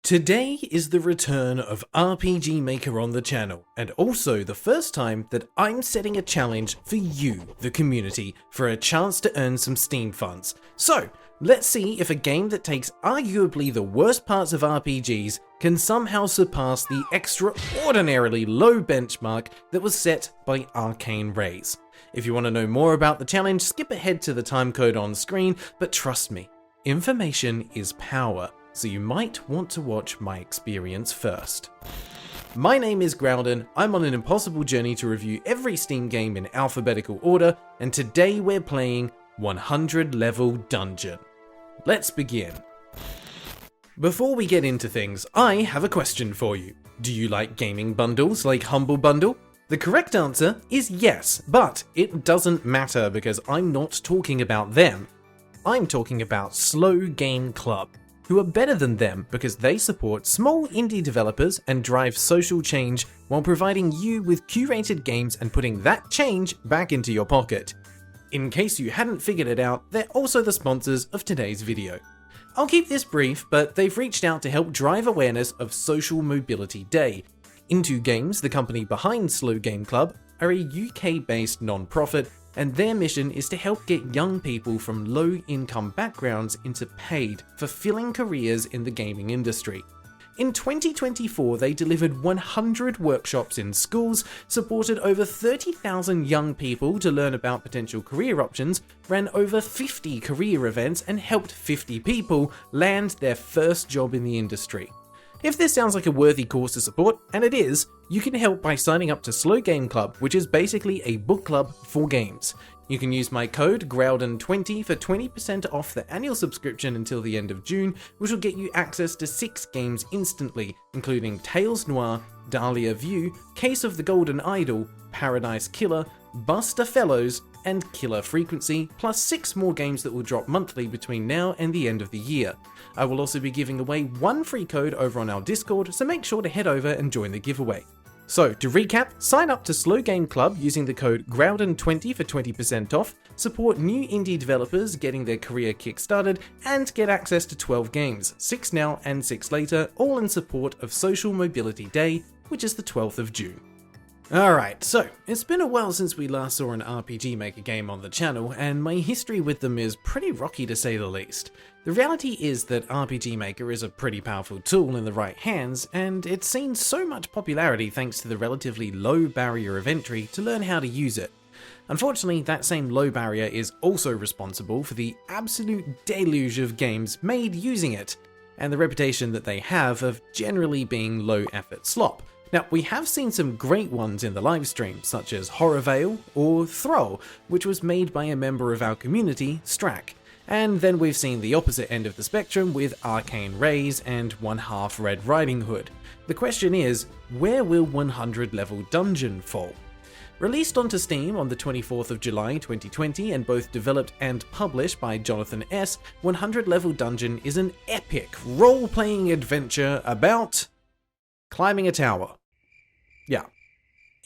Today is the return of RPG Maker on the channel, and also the first time that I'm setting a challenge for you, the community, for a chance to earn some Steam funds. So, let's see if a game that takes arguably the worst parts of RPGs can somehow surpass the extraordinarily low benchmark that was set by Arcane Rays. If you want to know more about the challenge, skip ahead to the timecode on screen, but trust me, information is power. So you might want to watch my experience first. My name is Graeldon, I'm on an impossible journey to review every Steam game in alphabetical order, and today we're playing 100 Level Dungeon. Let's begin. Before we get into things, I have a question for you. Do you like gaming bundles like Humble Bundle? The correct answer is yes, but it doesn't matter because I'm not talking about them. I'm talking about Slow Game Club, who are better than them because they support small indie developers and drive social change while providing you with curated games and putting that change back into your pocket. In case you hadn't figured it out, they're also the sponsors of today's video. I'll keep this brief, but they've reached out to help drive awareness of Social Mobility Day. Into Games, the company behind Slow Game Club, are a UK-based non-profit, and their mission is to help get young people from low-income backgrounds into paid, fulfilling careers in the gaming industry. In 2024, they delivered 100 workshops in schools, supported over 30,000 young people to learn about potential career options, ran over 50 career events, and helped 50 people land their first job in the industry. If this sounds like a worthy cause to support, and it is, you can help by signing up to Slow Game Club, which is basically a book club for games. You can use my code Graeldon20 for 20% off the annual subscription until the end of June, which will get you access to 6 games instantly, including Tales Noir, Dahlia View, Case of the Golden Idol, Paradise Killer, Buster Fellows, and Killer Frequency, plus 6 more games that will drop monthly between now and the end of the year. I will also be giving away 1 free code over on our Discord, so make sure to head over and join the giveaway. So, to recap, sign up to Slow Game Club using the code Graeldon20 for 20% off, support new indie developers getting their career kickstarted, and get access to 12 games, 6 now and 6 later, all in support of Social Mobility Day, which is the 12th of June. Alright, so it's been a while since we last saw an RPG Maker game on the channel, and my history with them is pretty rocky to say the least. The reality is that RPG Maker is a pretty powerful tool in the right hands, and it's seen so much popularity thanks to the relatively low barrier of entry to learn how to use it. Unfortunately, that same low barrier is also responsible for the absolute deluge of games made using it, and the reputation that they have of generally being low effort slop. Now, we have seen some great ones in the livestream, such as Horrorvale or Thrall, which was made by a member of our community, Strack. And then we've seen the opposite end of the spectrum with Arcane Rays and 1/2 Red Riding Hood. The question is, where will 100 Level Dungeon fall? Released onto Steam on the 24th of July 2020 and both developed and published by Jonathan S., 100 Level Dungeon is an epic role-playing adventure about climbing a tower. Yeah.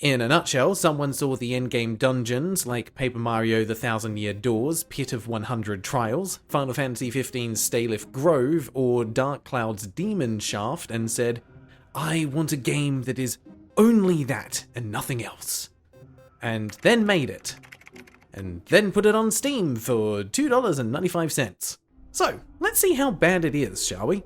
In a nutshell, someone saw the endgame dungeons like Paper Mario The Thousand Year Doors, Pit of 100 Trials, Final Fantasy XV's Staylif Grove, or Dark Cloud's Demon Shaft and said, I want a game that is only that and nothing else. And then made it. And then put it on Steam for $2.95. So, let's see how bad it is, shall we?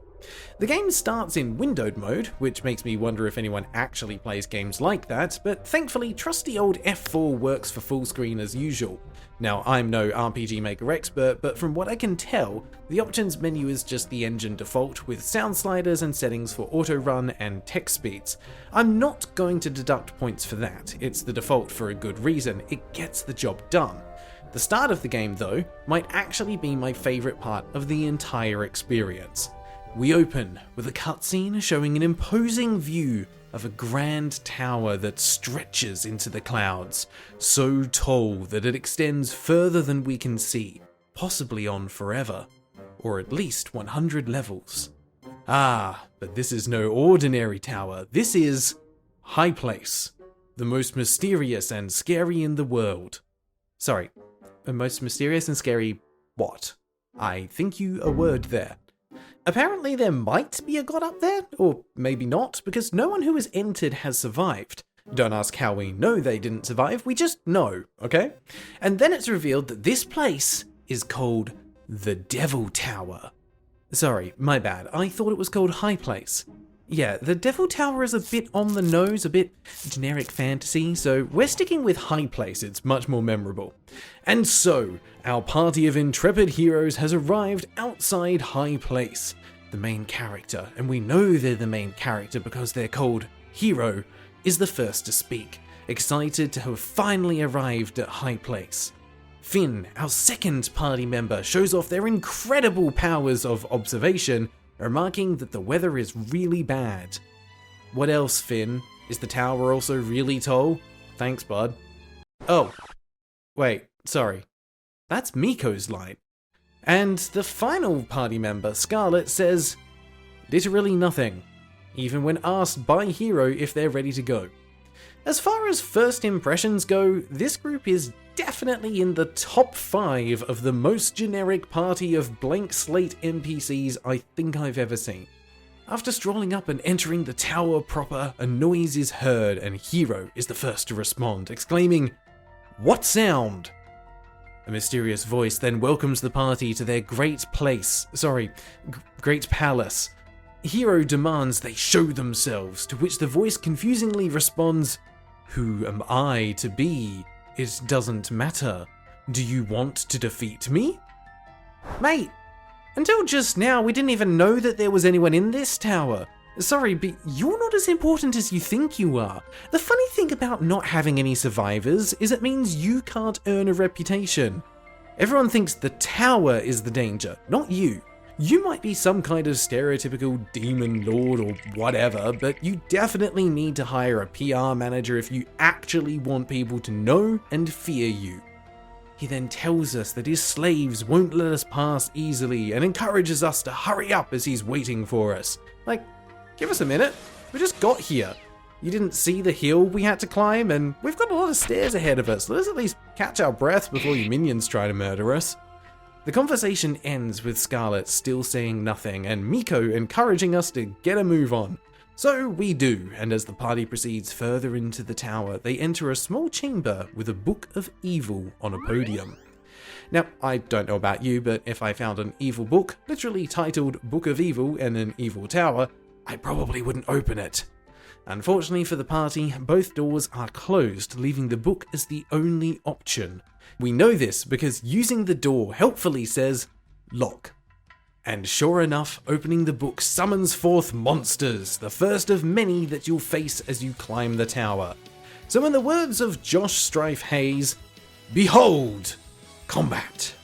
The game starts in windowed mode, which makes me wonder if anyone actually plays games like that, but thankfully trusty old F4 works for full screen as usual. Now, I'm no RPG Maker expert, but from what I can tell, the options menu is just the engine default with sound sliders and settings for auto run and text speeds. I'm not going to deduct points for that, it's the default for a good reason, it gets the job done. The start of the game, though, might actually be my favourite part of the entire experience. We open with a cutscene showing an imposing view of a grand tower that stretches into the clouds, so tall that it extends further than we can see, possibly on forever, or at least 100 levels. Ah, but this is no ordinary tower, this is High Place, the most mysterious and scary in the world. Sorry, the most mysterious and scary what? I think you a word there. Apparently there might be a god up there, or maybe not, because no one who has entered has survived. Don't ask how we know they didn't survive, we just know, okay? And then it's revealed that this place is called the Devil Tower. Sorry, my bad, I thought it was called High Place. Yeah, the Devil Tower is a bit on the nose, a bit generic fantasy, so we're sticking with High Place, it's much more memorable. And so, our party of intrepid heroes has arrived outside High Place, the main character, and we know they're the main character because they're called Hero, is the first to speak, excited to have finally arrived at High Place. Finn, our second party member, shows off their incredible powers of observation, remarking that the weather is really bad. What else, Finn? Is the tower also really tall? Thanks, bud. Oh, wait, sorry. That's Miko's line. And the final party member, Scarlet, says literally nothing, even when asked by Hero if they're ready to go. As far as first impressions go, this group is definitely in the top 5 of the most generic party of blank slate NPCs I think I've ever seen. After strolling up and entering the tower proper, a noise is heard and Hero is the first to respond, exclaiming, "What sound?" A mysterious voice then welcomes the party to their great palace. Hero demands they show themselves, to which the voice confusingly responds, "Who am I to be? It doesn't matter. Do you want to defeat me?" Mate, until just now we didn't even know that there was anyone in this tower. Sorry, but you're not as important as you think you are. The funny thing about not having any survivors is it means you can't earn a reputation. Everyone thinks the tower is the danger, not you. You might be some kind of stereotypical demon lord or whatever, but you definitely need to hire a PR manager if you actually want people to know and fear you. He then tells us that his slaves won't let us pass easily and encourages us to hurry up as he's waiting for us. Like, give us a minute, we just got here. You didn't see the hill we had to climb, and we've got a lot of stairs ahead of us. Let's at least catch our breath before you minions try to murder us. The conversation ends with Scarlet still saying nothing and Miko encouraging us to get a move on. So we do, and as the party proceeds further into the tower, they enter a small chamber with a Book of Evil on a podium. Now, I don't know about you, but if I found an evil book, literally titled Book of Evil in an evil tower, I probably wouldn't open it. Unfortunately for the party, both doors are closed, leaving the book as the only option. We know this because using the door helpfully says, "Lock." And sure enough, opening the book summons forth monsters, the first of many that you'll face as you climb the tower. So in the words of Josh Strife Hayes, behold, combat.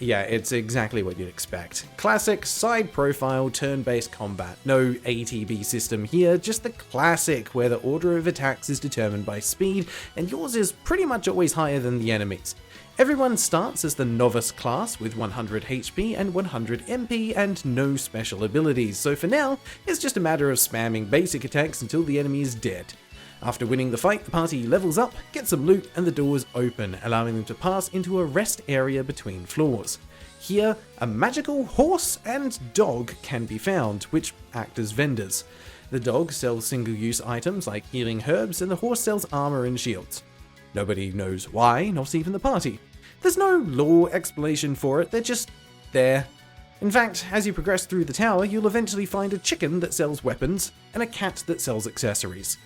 Yeah, it's exactly what you'd expect. Classic side profile turn-based combat. No ATB system here, just the classic where the order of attacks is determined by speed, and yours is pretty much always higher than the enemy's. Everyone starts as the novice class with 100 HP and 100 MP and no special abilities, so for now, it's just a matter of spamming basic attacks until the enemy is dead. After winning the fight, the party levels up, gets some loot, and the doors open, allowing them to pass into a rest area between floors. Here, a magical horse and dog can be found, which act as vendors. The dog sells single-use items like healing herbs, and the horse sells armor and shields. Nobody knows why, not even the party. There's no lore explanation for it, they're just there. In fact, as you progress through the tower, you'll eventually find a chicken that sells weapons, and a cat that sells accessories.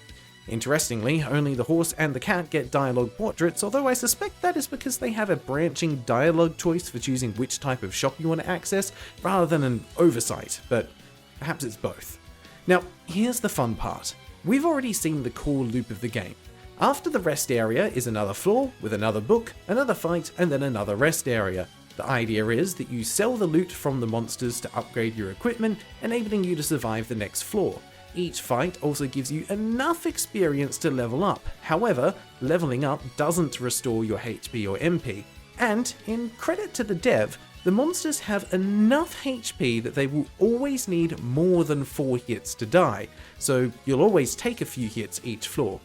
Interestingly, only the horse and the cat get dialogue portraits, although I suspect that is because they have a branching dialogue choice for choosing which type of shop you want to access, rather than an oversight, but perhaps it's both. Now, here's the fun part. We've already seen the core loop of the game. After the rest area is another floor, with another book, another fight, and then another rest area. The idea is that you sell the loot from the monsters to upgrade your equipment, enabling you to survive the next floor. Each fight also gives you enough experience to level up. However, leveling up doesn't restore your HP or MP. And, in credit to the dev, the monsters have enough HP that they will always need more than 4 hits to die, so you'll always take a few hits each floor.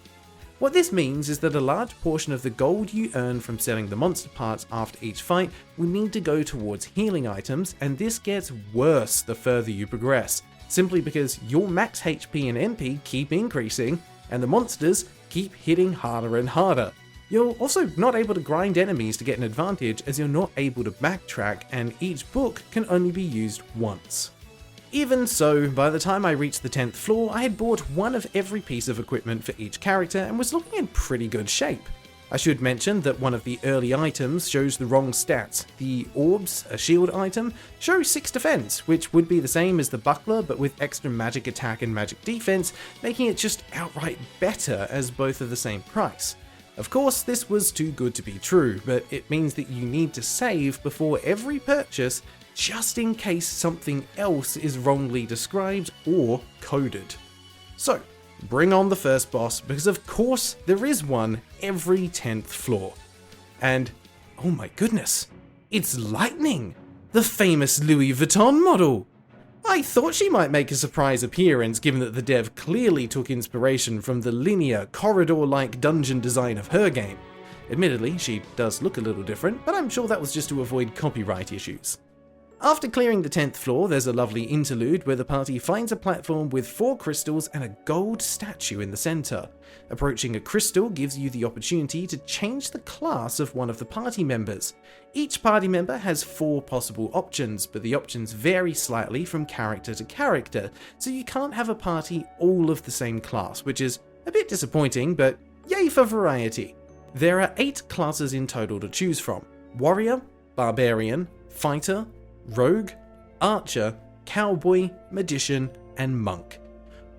What this means is that a large portion of the gold you earn from selling the monster parts after each fight will need to go towards healing items, and this gets worse the further you progress, simply because your max HP and MP keep increasing, and the monsters keep hitting harder and harder. You're also not able to grind enemies to get an advantage, as you're not able to backtrack, and each book can only be used once. Even so, by the time I reached the 10th floor, I had bought one of every piece of equipment for each character and was looking in pretty good shape. I should mention that one of the early items shows the wrong stats. The orbs, a shield item, show 6 defense, which would be the same as the buckler but with extra magic attack and magic defense, making it just outright better as both are the same price. Of course, this was too good to be true, but it means that you need to save before every purchase, just in case something else is wrongly described or coded. So, bring on the first boss, because of course there is one every 10th floor. And, oh my goodness, it's Lightning, the famous Louis Vuitton model! I thought she might make a surprise appearance, given that the dev clearly took inspiration from the linear, corridor-like dungeon design of her game. Admittedly, she does look a little different, but I'm sure that was just to avoid copyright issues. After clearing the 10th floor, there's a lovely interlude where the party finds a platform with 4 crystals and a gold statue in the center. Approaching a crystal gives you the opportunity to change the class of one of the party members. Each party member has 4 possible options, but the options vary slightly from character to character, so you can't have a party all of the same class, which is a bit disappointing, but yay for variety. There are 8 classes in total to choose from: Warrior, Barbarian, Fighter, Rogue, Archer, Cowboy, Magician, and Monk.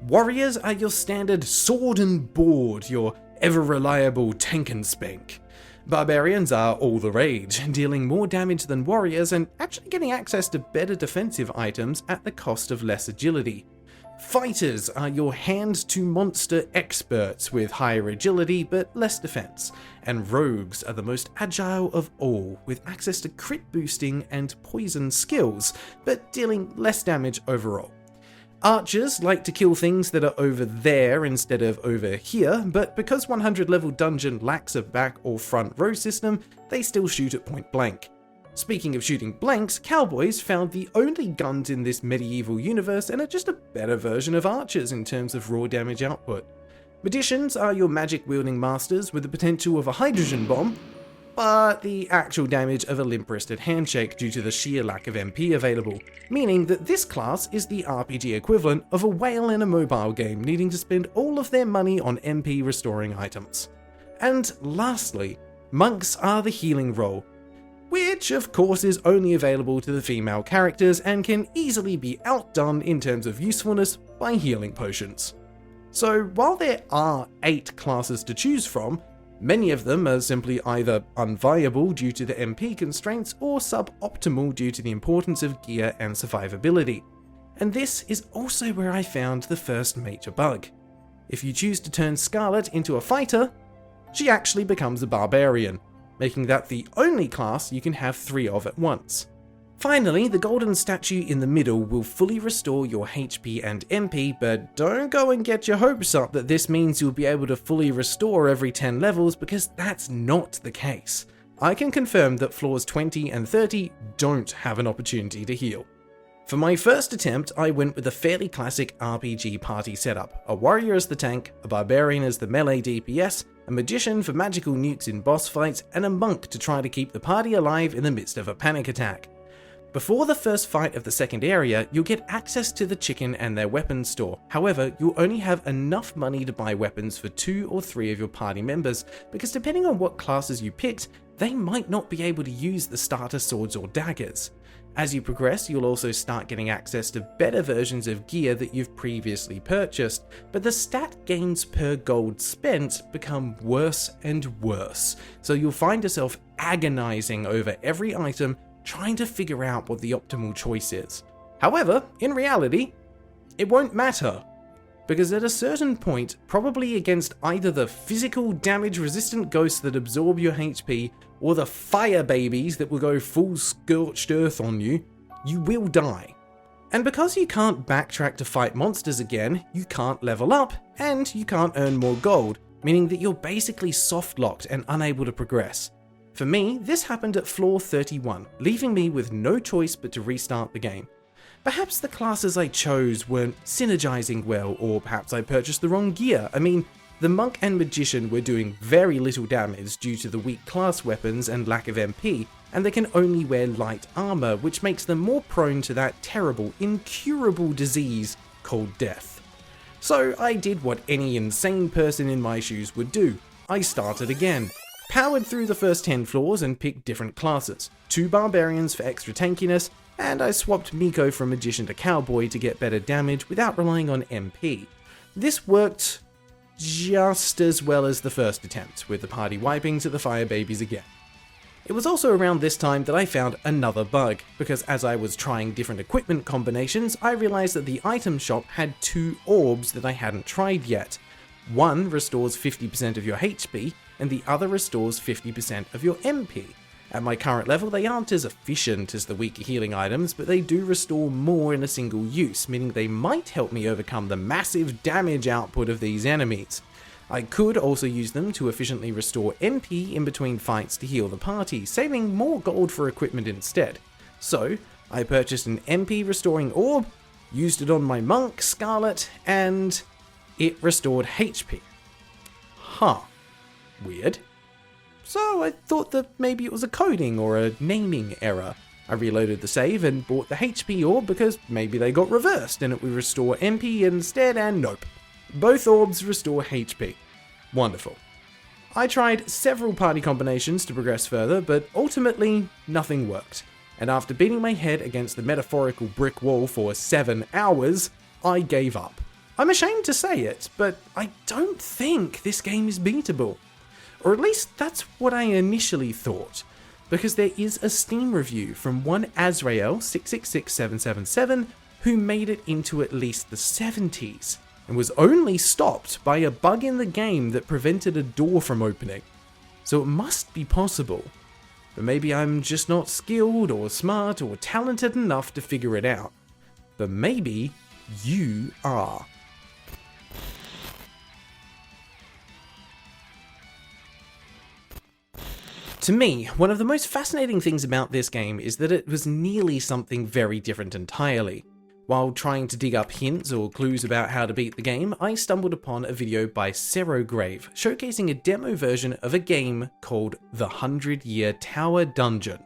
Warriors are your standard sword and board, your ever-reliable tank and spank. Barbarians are all the rage, dealing more damage than warriors and actually getting access to better defensive items at the cost of less agility. Fighters are your hand-to-monster experts with higher agility but less defense, and rogues are the most agile of all, with access to crit boosting and poison skills, but dealing less damage overall. Archers like to kill things that are over there instead of over here, but because 100 level dungeon lacks a back or front row system, they still shoot at point blank. Speaking of shooting blanks, cowboys found the only guns in this medieval universe and are just a better version of archers in terms of raw damage output. Magicians are your magic-wielding masters with the potential of a hydrogen bomb, but the actual damage of a limp-wristed handshake due to the sheer lack of MP available, meaning that this class is the RPG equivalent of a whale in a mobile game needing to spend all of their money on MP restoring items. And lastly, monks are the healing role, which of course is only available to the female characters and can easily be outdone in terms of usefulness by healing potions. So while there are 8 classes to choose from, many of them are simply either unviable due to the MP constraints or suboptimal due to the importance of gear and survivability. And this is also where I found the first major bug. If you choose to turn Scarlet into a fighter, she actually becomes a barbarian, making that the only class you can have 3 of at once. Finally, the golden statue in the middle will fully restore your HP and MP, but don't go and get your hopes up that this means you'll be able to fully restore every 10 levels, because that's not the case. I can confirm that floors 20 and 30 don't have an opportunity to heal. For my first attempt, I went with a fairly classic RPG party setup: a warrior as the tank, a barbarian as the melee DPS, a magician for magical nukes in boss fights, and a monk to try to keep the party alive in the midst of a panic attack. Before the first fight of the second area, you'll get access to the chicken and their weapons store. However, you'll only have enough money to buy weapons for 2 or 3 of your party members, because depending on what classes you picked, they might not be able to use the starter swords or daggers. As you progress, you'll also start getting access to better versions of gear that you've previously purchased, but the stat gains per gold spent become worse and worse, so you'll find yourself agonizing over every item, trying to figure out what the optimal choice is. However, in reality, it won't matter, because at a certain point, probably against either the physical damage-resistant ghosts that absorb your HP, or the fire babies that will go full scorched earth on you, you will die. And because you can't backtrack to fight monsters again, you can't level up, and you can't earn more gold, meaning that you're basically soft-locked and unable to progress. For me, this happened at floor 31, leaving me with no choice but to restart the game. Perhaps the classes I chose weren't synergizing well, or perhaps I purchased the wrong gear. I mean, the monk and magician were doing very little damage due to the weak class weapons and lack of MP, and they can only wear light armor, which makes them more prone to that terrible, incurable disease called death. So I did what any insane person in my shoes would do. I started again, powered through the first 10 floors and picked different classes, 2 barbarians for extra tankiness, and I swapped Miko from magician to cowboy to get better damage without relying on MP. This worked just as well as the first attempt, with the party wiping to the fire babies again. It was also around this time that I found another bug, because as I was trying different equipment combinations, I realized that the item shop had 2 orbs that I hadn't tried yet. One restores 50% of your HP, and the other restores 50% of your MP. At my current level, they aren't as efficient as the weaker healing items, but they do restore more in a single use, meaning they might help me overcome the massive damage output of these enemies. I could also use them to efficiently restore MP in between fights to heal the party, saving more gold for equipment instead. So, I purchased an MP restoring orb, used it on my monk, Scarlet, and it restored HP. Huh. Weird. So I thought that maybe it was a coding or a naming error. I reloaded the save and bought the HP orb because maybe they got reversed and it would restore MP instead, and nope. Both orbs restore HP. Wonderful. I tried several party combinations to progress further, but ultimately nothing worked. And after beating my head against the metaphorical brick wall for 7 hours, I gave up. I'm ashamed to say it, but I don't think this game is beatable. Or at least that's what I initially thought, because there is a Steam review from one Azrael666777 who made it into at least the 70s, and was only stopped by a bug in the game that prevented a door from opening. So it must be possible, but maybe I'm just not skilled or smart or talented enough to figure it out. But maybe you are. To me, one of the most fascinating things about this game is that it was nearly something very different entirely. While trying to dig up hints or clues about how to beat the game, I stumbled upon a video by Grave showcasing a demo version of a game called The 100-Year Tower Dungeon.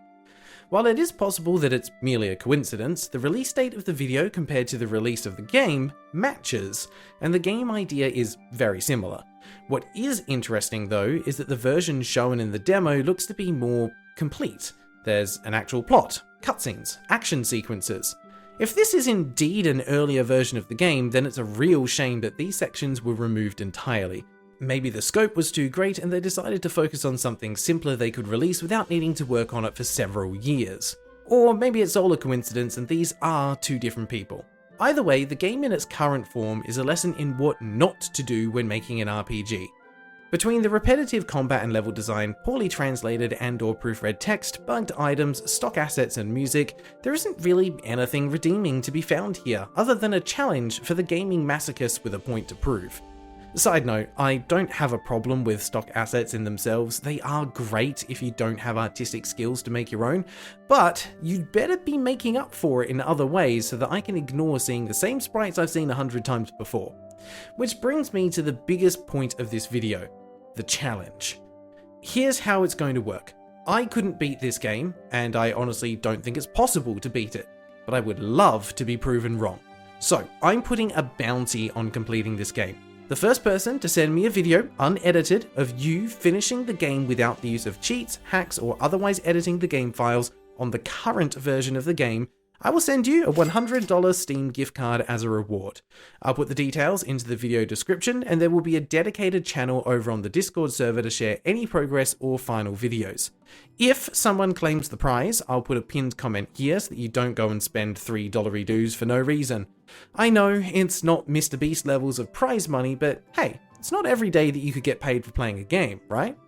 While it is possible that it's merely a coincidence, the release date of the video compared to the release of the game matches, and the game idea is very similar. What is interesting though is that the version shown in the demo looks to be more complete. There's an actual plot, cutscenes, action sequences. If this is indeed an earlier version of the game, then it's a real shame that these sections were removed entirely. Maybe the scope was too great and they decided to focus on something simpler they could release without needing to work on it for several years. Or maybe it's all a coincidence and these are 2 different people. Either way, the game in its current form is a lesson in what not to do when making an RPG. Between the repetitive combat and level design, poorly translated and/or proofread text, bugged items, stock assets and music, there isn't really anything redeeming to be found here, other than a challenge for the gaming masochists with a point to prove. Side note, I don't have a problem with stock assets in themselves. They are great if you don't have artistic skills to make your own, but you'd better be making up for it in other ways so that I can ignore seeing the same sprites I've seen 100 times before. Which brings me to the biggest point of this video, the challenge. Here's how it's going to work. I couldn't beat this game, and I honestly don't think it's possible to beat it, but I would love to be proven wrong. So, I'm putting a bounty on completing this game. The first person to send me a video, unedited, of you finishing the game without the use of cheats, hacks, or otherwise editing the game files on the current version of the game, I will send you a $100 Steam gift card as a reward. I'll put the details into the video description, and there will be a dedicated channel over on the Discord server to share any progress or final videos. If someone claims the prize, I'll put a pinned comment here so that you don't go and spend $3 dues for no reason. I know it's not Mr. Beast levels of prize money, but hey, it's not every day that you could get paid for playing a game, right?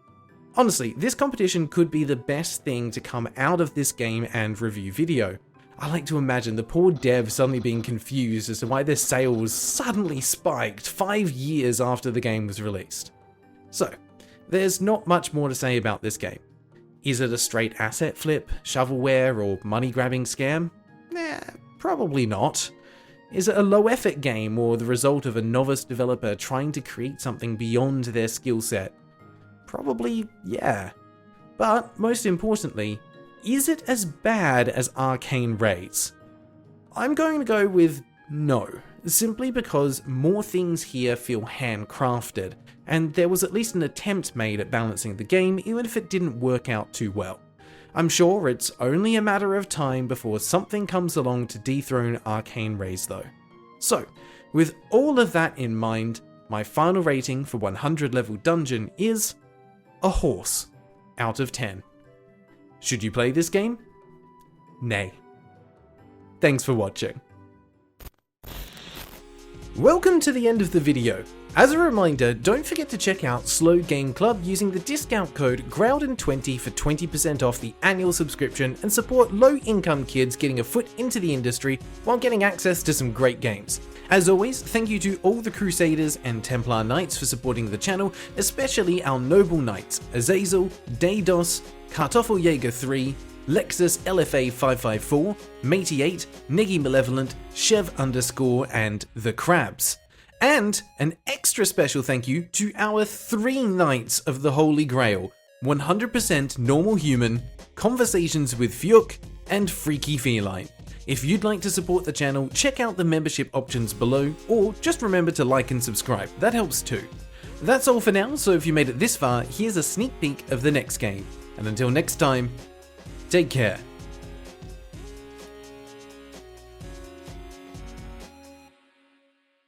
Honestly, this competition could be the best thing to come out of this game and review video. I like to imagine the poor dev suddenly being confused as to why their sales suddenly spiked 5 years after the game was released. So, there's not much more to say about this game. Is it a straight asset flip, shovelware, or money-grabbing scam? Nah, probably not. Is it a low-effort game or the result of a novice developer trying to create something beyond their skill set? Probably, yeah. But, most importantly, is it as bad as Arcane rates? I'm going to go with no, simply because more things here feel handcrafted, and there was at least an attempt made at balancing the game even if it didn't work out too well. I'm sure it's only a matter of time before something comes along to dethrone Arcane rays though. So, with all of that in mind, my final rating for 100 level dungeon is a horse out of 10. Should you play this game? Nay. Thanks for watching. Welcome to the end of the video. As a reminder, don't forget to check out Slow Game Club using the discount code Graeldon20 for 20% off the annual subscription and support low-income kids getting a foot into the industry while getting access to some great games. As always, thank you to all the Crusaders and Templar Knights for supporting the channel, especially our noble knights Azazel, Daydos, Kartoffeljäger 3, Lexus LFA 554, Matey 8, Niggy Malevolent, Chev_, and The Crabs. And an extra special thank you to our 3 Knights of the Holy Grail, 100% Normal Human, Conversations with Fiuk, and Freaky Feline. If you'd like to support the channel, check out the membership options below, or just remember to like and subscribe, that helps too. That's all for now, so if you made it this far, here's a sneak peek of the next game. And until next time, take care.